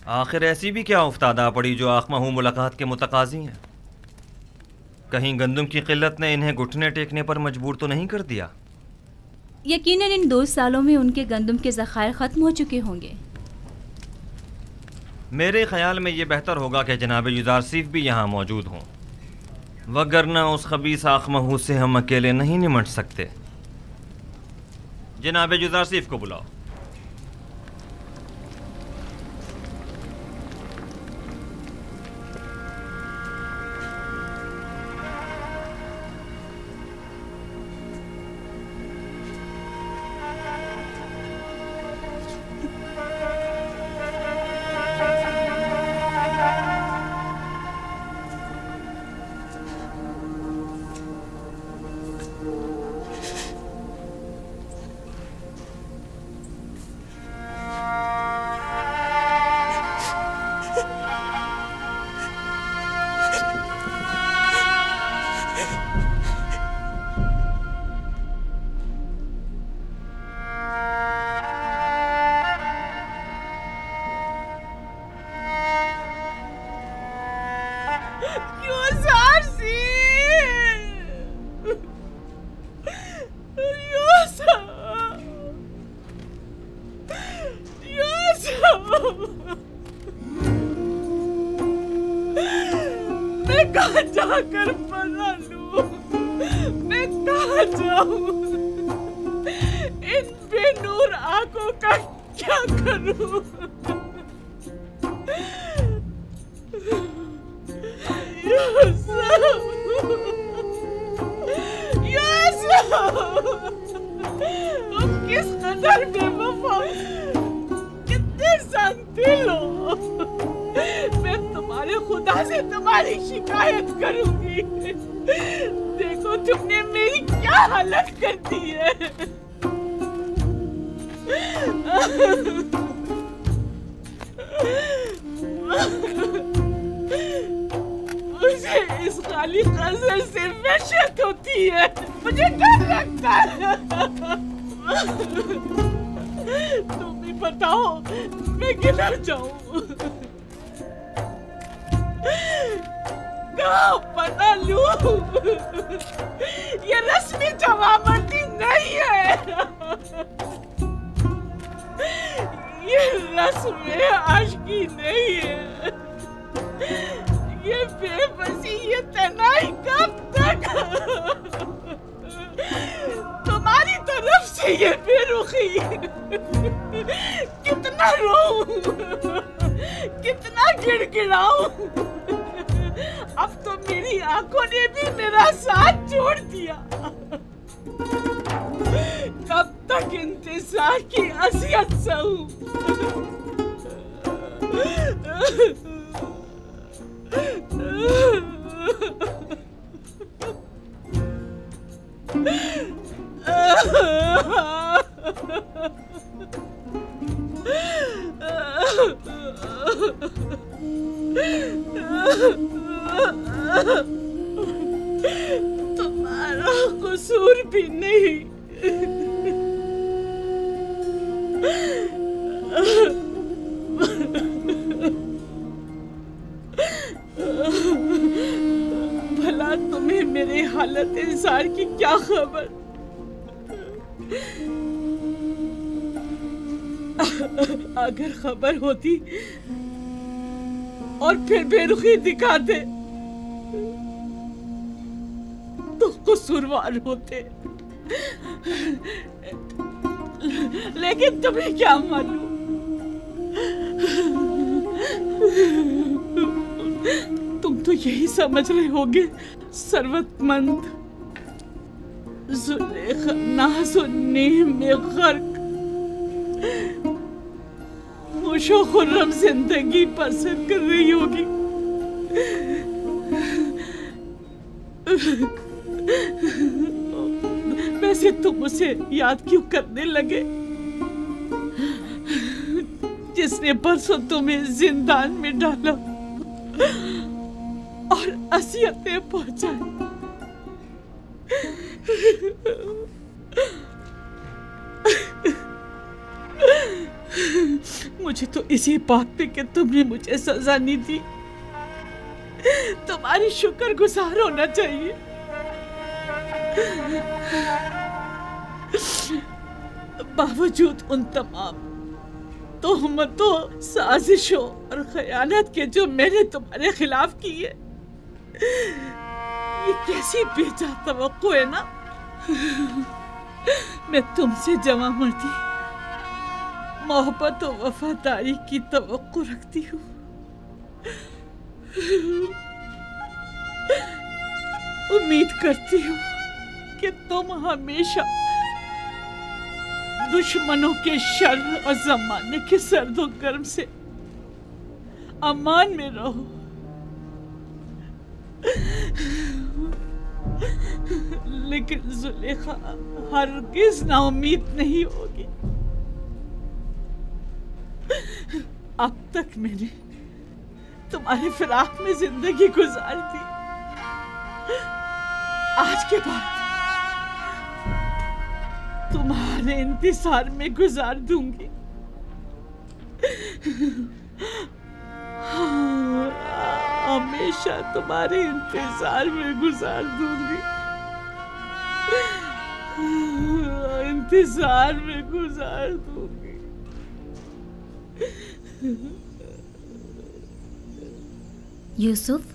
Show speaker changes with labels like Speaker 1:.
Speaker 1: आखिर ऐसी भी क्या उफ्तादा पड़ी जो आखमाहू मुलाकात के मुतकाजी हैं? कहीं गंदम की किल्लत ने इन्हें घुटने टेकने पर मजबूर तो नहीं कर दिया?
Speaker 2: यकीनन इन 2 सालों में उनके गंदम के ज़खायर ख़त्म हो चुके होंगे।
Speaker 1: मेरे ख्याल में ये बेहतर होगा कि जनाब युजारसीफ भी यहाँ मौजूद हों, वगरना उस खबीस आखमाहू से हम अकेले नहीं निमट सकते। जनाब युजारसीफ को बुलाओ।
Speaker 3: तुम्हारा कसूर भी नहीं। भला तुम्हें मेरे हालत इंसान की क्या खबर? अगर खबर होती और फिर बेरुखी दिखाते तो कसूरवार होते, लेकिन तुम्हें क्या मालूम, तुम तो यही समझ रहे होगे सरवतमंद जुलेखा नाज़ो नेम में गर्क खुशो खुर्रम जिंदगी बसर कर रही होगी। वैसे तुम उसे याद क्यों करने लगे जिसने परसों तुम्हें जिंदान में डाला और असियतें पहुंचाई? मुझे तो इसी बात पे कि तुमने मुझे सजा नहीं दी तुम्हारी शुक्रगुजार होना चाहिए। बावजूद उन तमाम तोहमतों, साजिशों और खयानत के जो मैंने तुम्हारे खिलाफ की है, ये कैसी बेजा तवक्को है ना। मैं तुमसे जमा मर्दी, मोहब्बत और वफादारी की तवक्को रखती हूँ। उम्मीद करती हूँ कि तुम हमेशा दुश्मनों के शर और ज़माने के सर्दो गर्म से अमान में रहो। लेकिन ज़ुलेखा हरगिज़ नाउम्मीद नहीं होगी। अब तक मैंने तुम्हारे फिराक में जिंदगी गुजार दी, आज के बाद तुम्हारे इंतजार में गुजार दूंगी। हमेशा तुम्हारे इंतजार में गुजार दूंगी, इंतजार में गुजार दूंगी।
Speaker 2: यूसुफ,